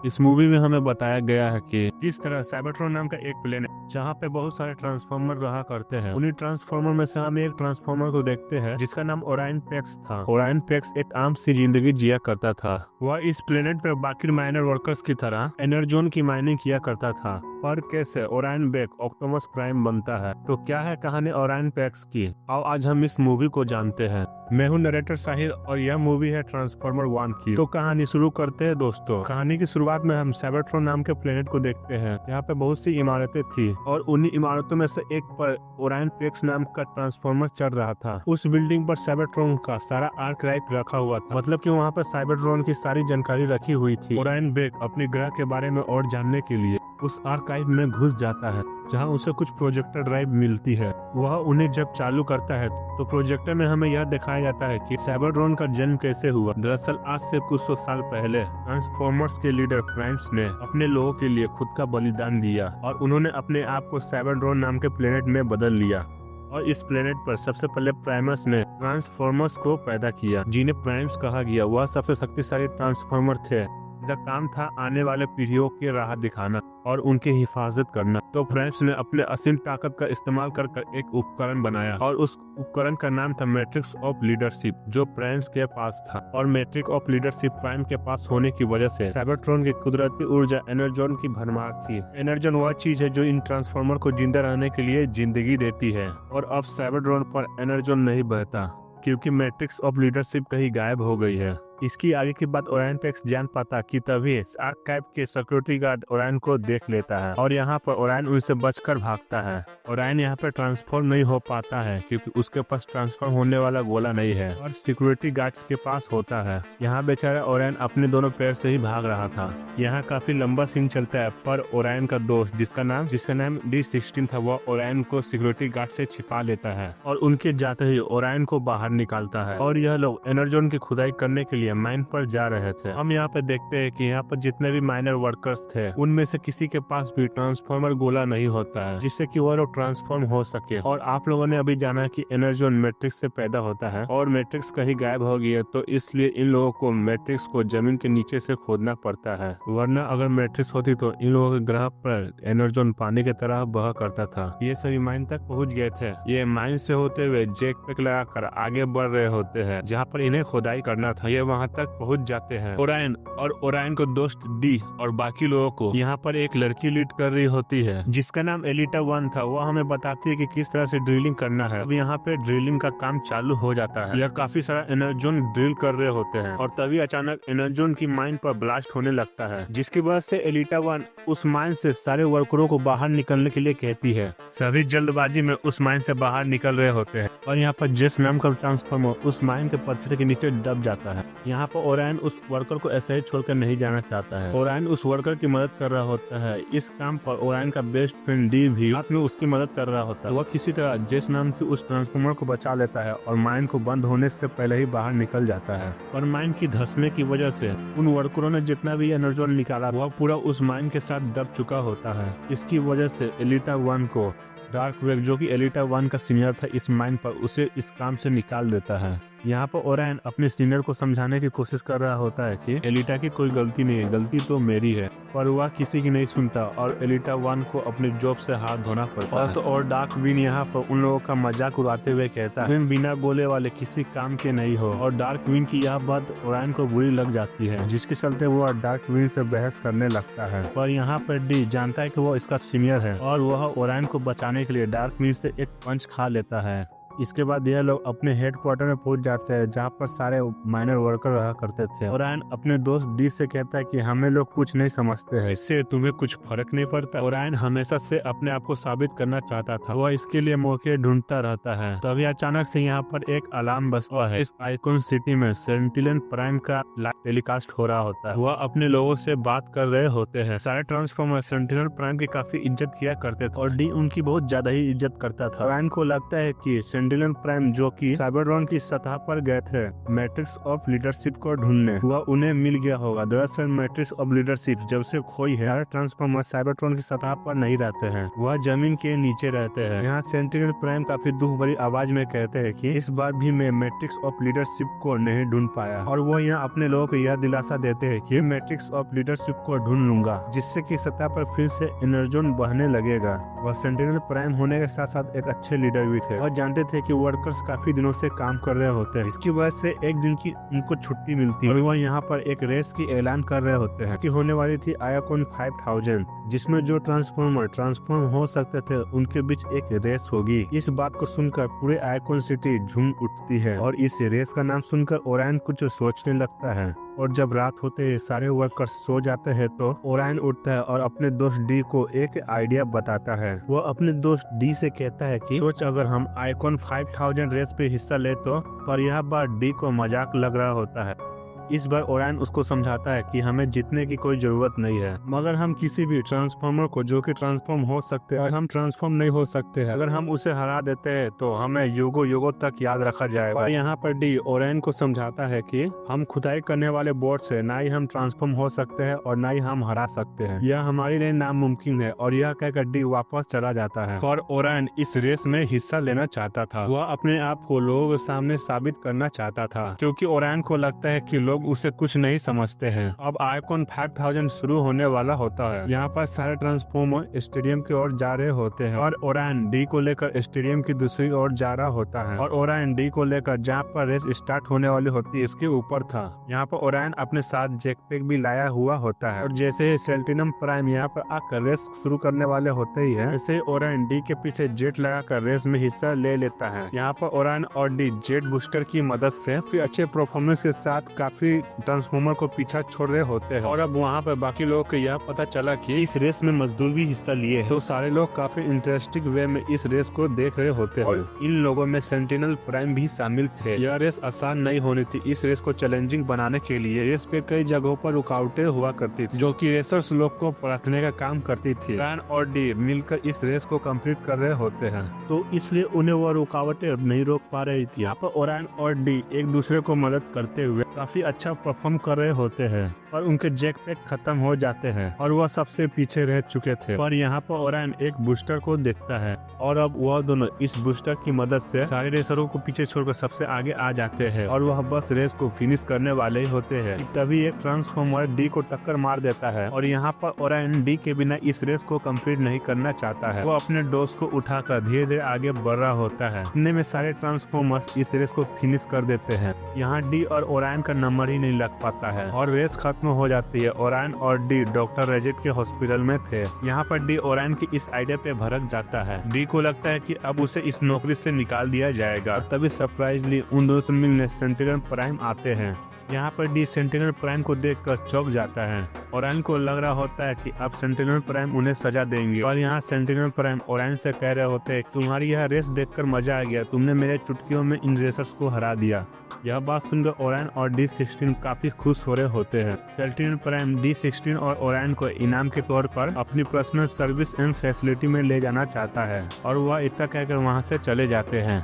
इस मूवी में हमें बताया गया है कि किस तरह साइबरट्रॉन नाम का एक प्लेनेट जहाँ पे बहुत सारे ट्रांसफॉर्मर रहा करते हैं, उन्हीं ट्रांसफॉर्मर में से हम एक ट्रांसफॉर्मर को देखते हैं जिसका नाम ओराइन पेक्स था। ओराइन पेक्स एक आम सी जिंदगी जिया करता था। वह इस प्लेनेट पर बाकी माइनर वर्कर्स की तरह एनर्जोन की माइनिंग किया करता था। पर कैसे ओराइन बेक ऑप्टिमस प्राइम बनता है, तो क्या है कहानी ओराइन पेक्स की? आओ आज हम इस मूवी को जानते हैं। मैं हूं नरेटर साहिर और यह मूवी है ट्रांसफॉर्मर 1 की। तो कहानी शुरू करते हैं दोस्तों। कहानी की शुरुआत में हम साइबरट्रॉन नाम के प्लेनेट को देखते हैं जहाँ पे बहुत सी इमारतें थी और उन्हीं इमारतों में से एक पर ओराइन पेक्स नाम का ट्रांसफॉर्मर चल रहा था। उस बिल्डिंग पर साइबरट्रॉन का सारा आर्काइव रखा हुआ था, मतलब कि वहाँ पर साइबरट्रॉन की सारी जानकारी रखी हुई थी। ओराइन बेक अपने ग्रह के बारे में और जानने के लिए उस आर्काइव में घुस जाता है जहां उसे कुछ प्रोजेक्टर ड्राइव मिलती है। वह उन्हें जब चालू करता है तो प्रोजेक्टर में हमें यह दिखाया जाता है कि साइबरट्रॉन का जन्म कैसे हुआ। दरअसल आज से कुछ सौ साल पहले ट्रांसफॉर्मर्स के लीडर प्राइम्स ने अपने लोगों के लिए खुद का बलिदान दिया और उन्होंने अपने आप को साइबरट्रॉन नाम के प्लेनेट में बदल लिया। और इस प्लेनेट पर सबसे पहले प्राइमस ने ट्रांसफॉर्मर्स को पैदा किया, जिन्हें प्राइम्स कहा गया। वह सबसे शक्तिशाली ट्रांसफॉर्मर थे जिनका काम था आने वाले पीढ़ियों की राह दिखाना और उनकी हिफाजत करना। तो प्राइम्स ने अपने असीम ताकत का इस्तेमाल कर एक उपकरण बनाया और उस उपकरण का नाम था मैट्रिक्स ऑफ लीडरशिप, जो प्राइम्स के पास था। और मैट्रिक्स ऑफ लीडरशिप प्राइम के पास होने की वजह से साइबरट्रॉन की कुदरती ऊर्जा एनर्जोन की भरमार थी। एनर्जोन वह चीज है जो इन ट्रांसफॉर्मर को जिंदा रहने के लिए जिंदगी देती है। और अब साइबरट्रॉन पर एनर्जोन नहीं बहता क्योंकि मैट्रिक्स ऑफ लीडरशिप कहीं गायब हो गई है। इसकी आगे की बात ओराइन पेक्स जान पाता कि तभी आर्काइव के सिक्योरिटी गार्ड ओराइन को देख लेता है और यहाँ पर ओराइन उनसे बचकर भागता है। ओराइन यहाँ पर ट्रांसफॉर्म नहीं हो पाता है क्योंकि उसके पास ट्रांसफॉर्म होने वाला गोला नहीं है और सिक्योरिटी गार्ड्स के पास होता है। यहाँ बेचारा ओराइन अपने दोनों पैर से ही भाग रहा था। यहाँ काफी लंबा सीन चलता है, पर ओराइन का दोस्त जिसका नाम D16 था, वह ओराइन को सिक्योरिटी गार्ड से छिपा लेता है और उनके जाते ही ओराइन को बाहर निकालता है। और यह लोग एनर्जोन की खुदाई करने के लिए माइन पर जा रहे थे। हम यहाँ पे देखते हैं कि यहाँ पर जितने भी माइनर वर्कर्स थे उनमें से किसी के पास भी ट्रांसफॉर्मर गोला नहीं होता है जिससे कि वो लोग ट्रांसफॉर्म हो सके। और आप लोगों ने अभी जाना कि एनर्जोन मैट्रिक्स से पैदा होता है और मैट्रिक्स कहीं गायब हो गई है, तो इसलिए इन लोगों को मैट्रिक्स को जमीन के नीचे से खोदना पड़ता है। वरना अगर मैट्रिक्स होती तो इन लोगों के ग्रह पर एनर्जोन पानी की तरह बह करता था। ये सभी माइन तक पहुँच गए थे। ये माइन से होते हुए जेक पैक लगाकर आगे बढ़ रहे होते हैं जहाँ पर इन्हें खुदाई करना था। ये वहाँ तक पहुंच जाते हैं। ओराइन को दोस्त डी और बाकी लोगों को यहाँ पर एक लड़की लीड कर रही होती है जिसका नाम एलिटा 1 था। वह हमें बताती है कि किस तरह से ड्रिलिंग करना है। अब यहाँ पे ड्रिलिंग का काम चालू हो जाता है। यह काफी सारा एनर्जोन ड्रिल कर रहे होते हैं और तभी अचानक एनर्जोन की माइन पर ब्लास्ट होने लगता है, जिसकी वजह से एलिटा 1 उस माइन से सारे वर्करों को बाहर निकलने के लिए कहती है। सभी जल्दबाजी में उस माइन से बाहर निकल रहे होते हैं और यहाँ पर जेस नाम का ट्रांसफॉर्मर उस माइन के पत्थर के नीचे दब जाता है। यहाँ पर ओराइन उस वर्कर को ऐसे ही छोड़कर नहीं जाना चाहता है। ओराइन उस वर्कर की मदद कर रहा होता है। इस काम पर ओराइन का बेस्ट फ्रेंड डी भी रात में उसकी मदद कर रहा होता है। वह किसी तरह जेस नाम की उस ट्रांसफॉर्मर को बचा लेता है और माइन को बंद होने से पहले ही बाहर निकल जाता है। पर माइन की धंसने की वजह से उन वर्करों ने जितना भी एनर्जोन निकाला वह पूरा उस माइन के साथ दब चुका होता है। इसकी वजह से एलिटा 1 को डार्क वेग, जो कि एलिटा 1 का सीनियर था इस माइन पर, उसे इस काम से निकाल देता है। यहाँ पर ओराइन अपने सीनियर को समझाने की कोशिश कर रहा होता है कि एलिटा की कोई गलती नहीं है, गलती तो मेरी है, पर वह किसी की नहीं सुनता और एलिटा 1 को अपने जॉब से हाथ धोना पड़ता है। और डार्क विन यहाँ पर उन लोगों का मजाक उड़ाते हुए कहता है बिना बोले वाले किसी काम के नहीं हो। और डार्क विन की यह बात ओराइन को बुरी लग जाती है, जिसके चलते वो डार्क विन से बहस करने लगता है। पर यहाँ पर डी जानता है कि वो इसका सीनियर है और वह ओराइन को बचाने के लिए डार्क विन से एक पंच खा लेता है। इसके बाद यह लोग अपने हेडक्वार्टर में पहुंच जाते हैं जहां पर सारे माइनर वर्कर रहा करते थे। ओराइन अपने दोस्त डी से कहता है कि हमें लोग कुछ नहीं समझते हैं, इससे तुम्हें कुछ फर्क नहीं पड़ता। ओराइन हमेशा से अपने आप को साबित करना चाहता था, वह इसके लिए मौके ढूंढता रहता है। तभी अचानक से यहाँ पर एक अलार्म बजता है। इस आइकॉन सिटी में सेंटिनल प्राइम का लाइव टेलीकास्ट हो रहा होता है। वह अपने लोगों से बात कर रहे होते हैं। सारे ट्रांसफॉर्मर सेंटिनल प्राइम की काफी इज्जत किया करते थे और डी उनकी बहुत ज्यादा ही इज्जत करता था। ओराइन को लगता है कि सेंटिनल प्राइम जो कि साइबरट्रॉन की सतह पर गए थे मैट्रिक्स ऑफ लीडरशिप को ढूंढने, वह उन्हें मिल गया होगा। दरअसल मैट्रिक्स ऑफ लीडरशिप जब से खोई है, सारे ट्रांसफॉर्मर साइबरट्रॉन की सतह पर नहीं रहते हैं, वह जमीन के नीचे रहते हैं। यहाँ सेंटिनल प्राइम काफी दुख भरी आवाज में कहते हैं कि इस बार भी मैं मैट्रिक्स ऑफ लीडरशिप को नहीं ढूंढ पाया, और वो यहाँ अपने लोगों को यह दिलासा देते हैं कि मैट्रिक्स ऑफ लीडरशिप को ढूंढ लूंगा, जिससे कि सतह पर फिर से एनर्जोन बहने लगेगा। वह सेंटिनल प्राइम होने के साथ साथ एक अच्छे लीडर भी थे और जानते थे कि वर्कर्स काफी दिनों से काम कर रहे होते हैं। इसकी वजह से एक दिन की उनको छुट्टी मिलती है और वह यहाँ पर एक रेस की ऐलान कर रहे होते हैं कि होने वाली थी आयाकोन 5000, जिसमें जो ट्रांसफॉर्म हो सकते थे उनके बीच एक रेस होगी। इस बात को सुनकर पूरे आयाकोन सिटी झूम उठती है और इस रेस का नाम सुनकर ओरायन कुछ सोचने लगता है। और जब रात होते ही सारे वर्कर्स सो जाते हैं तो ओरायन उठता है और अपने दोस्त डी को एक आइडिया बताता है। वो अपने दोस्त डी से कहता है कि सोच अगर हम आइकॉन 5000 रेस पे हिस्सा ले तो, पर यह बार डी को मजाक लग रहा होता है। इस बार ओरायन उसको समझाता है कि हमें जीतने की कोई जरूरत नहीं है, मगर हम किसी भी ट्रांसफॉर्मर को जो कि ट्रांसफॉर्म हो सकते हैं, हम ट्रांसफॉर्म नहीं हो सकते हैं, अगर हम उसे हरा देते हैं तो हमें युगों युगों तक याद रखा जाएगा। और यहाँ पर डी ओरायन को समझाता है कि हम खुदाई करने वाले बोर्ड से ना ही हम ट्रांसफॉर्म हो सकते हैं और ना ही हम हरा सकते हैं, यह हमारे लिए नामुमकिन है। और यह कहकर डी वापस चला जाता है। और ओरायन इस रेस में हिस्सा लेना चाहता था, वह अपने आप को लोगों के सामने साबित करना चाहता था, क्योंकि ओरायन को लगता है कि लोग उसे कुछ नहीं समझते हैं। अब आइकॉन 5000 शुरू होने वाला होता है। यहाँ पर सारे ट्रांसफॉर्मर स्टेडियम की ओर जा रहे होते हैं और ओरायन डी को लेकर स्टेडियम की दूसरी ओर जा रहा होता है। और ओरायन डी को लेकर जहाँ पर रेस स्टार्ट होने वाली होती है इसके ऊपर था। यहाँ पर ओरायन अपने साथ जेटपैक भी लाया हुआ होता है और जैसे ही सेंटिनल प्राइम यहाँ पर आकर रेस शुरू करने वाले होते ही है, ऐसे ओरायन डी के पीछे जेट लगाकर रेस में हिस्सा ले लेता है। यहाँ पर ओरायन और डी जेट बूस्टर की मदद से फिर अच्छे परफॉर्मेंस के साथ काफी ट्रांसफॉर्मर को पीछा छोड़ रहे होते हैं। और अब वहाँ पर बाकी लोगों को यह पता चला कि इस रेस में मजदूर भी हिस्सा लिए हैं, तो सारे लोग काफी इंटरेस्टिंग वे में इस रेस को देख रहे होते हैं। इन लोगों में सेंटिनल प्राइम भी शामिल थे। यह रेस आसान नहीं होनी थी। इस रेस को चैलेंजिंग बनाने के लिए रेस पे कई जगहों पर रुकावटें हुआ करती थी, जो कि रेसर्स लोग को परखने का काम करती थी। ओरायन और डी मिलकर इस रेस को कंप्लीट कर रहे होते हैं, तो इसलिए उन्हें वह रुकावटें नहीं रोक पा रही थी। यहाँ पर ओरायन और डी एक दूसरे को मदद करते हुए काफी अच्छा परफॉर्म कर रहे होते हैं, पर उनके जेटपैक खत्म हो जाते हैं और वह सबसे पीछे रह चुके थे। पर यहाँ पर ओरायन एक बूस्टर को देखता है और अब वह दोनों इस बूस्टर की मदद से सारे रेसरों को पीछे छोड़कर सबसे आगे आ जाते हैं और वह बस रेस को फिनिश करने वाले ही होते हैं। तभी एक ट्रांसफॉर्मर डी को टक्कर मार देता है और यहाँ पर ओरायन डी के बिना इस रेस को कंप्लीट नहीं करना चाहता है। वो अपने दोस्त को उठाकर धीरे धीरे आगे बढ़ रहा होता है। इतने में सारे ट्रांसफॉर्मर्स इस रेस को फिनिश कर देते हैं। यहाँ डी और ओरायन का नंबर ही नहीं लग पाता है और रेस खत्म हो जाती है। ओरायन और डी डॉक्टर रेजिट के हॉस्पिटल में थे। यहाँ पर डी ओरायन की इस आइडिया पे भड़क जाता है। डी को लगता है कि अब उसे इस नौकरी से निकाल दिया जाएगा। तभी सरप्राइजली उन दोनों से मिलने सेंटिनल प्राइम आते हैं। यहाँ पर डी सेंटिनल प्राइम को देखकर चौंक जाता है। ओरायन को लग रहा होता है कि अब सेंटिनल प्राइम उन्हें सजा देंगे और यहाँ सेंटिनल प्राइम ओरायन से कह रहे होते हैं, तुम्हारी यह रेस देखकर मजा आ गया, तुमने मेरे चुटकियों में इन रेसर्स को हरा दिया। यह बात सुनकर ओरायन और D16 काफी खुश हो रहे होते हैं। सेंटिनल प्राइम D16 और ओरायन को इनाम के तौर पर अपनी पर्सनल सर्विस एंड फैसिलिटी में ले जाना चाहता है और वह इतना कहकर वहाँ से चले जाते हैं।